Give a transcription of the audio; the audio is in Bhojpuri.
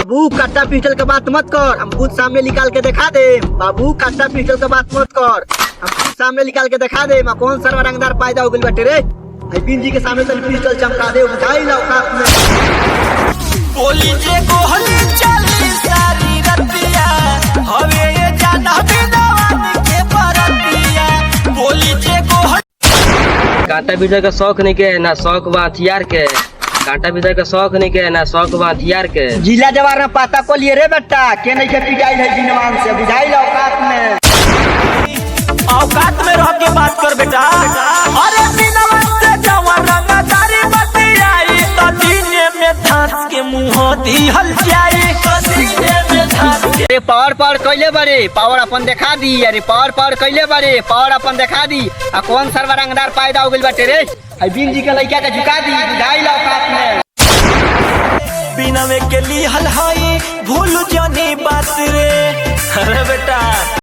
बाबू कट्टा पिस्टल का बात मत कर, हम खुद सामने निकाल के दिखा दे। बाबू कट्टा पिस्टल का बात मत कर, हम खुद सामने निकाल के दिखा दे। मैं कौन सा रंगदार पैदा हो गई बटे रे? बिन जी के सामने तो पिस्टल चमका दे, उठाई ला औकात में। बोली जे कोहली चली सारी रतिया हवे ये जाना बिनवान के परतिया। बोली जे कोहली कांटा बीजा का शौक नहीं के ना शौक बा हथियार के। कांटा बीजा का शौक नहीं के ना शौक बा हथियार के। जिला जवार में पाता को लिए रे बेटा के नहीं के पिटाई है बिनवान से, बुझाई ला औकात में। औकात में रह के बात कर बेटा। अरे बिनवान से जवान रंगदारी बतियाई तो दीने में धांस के मुंह दिहल जाई। तो दीने में धांस के अरे पावर कैले बारे, पावर अपन दिखा दी। अरे पावर कैले बारे, पावर अपन दिखा दी। आ कौन सरवा रंगदार पैदा हो गइल बाटे रे? बिन जी के लइका के झुका दी, बुझाई ला औकात में। बिनवे के लिए हल हाई भूल जानी बात रे।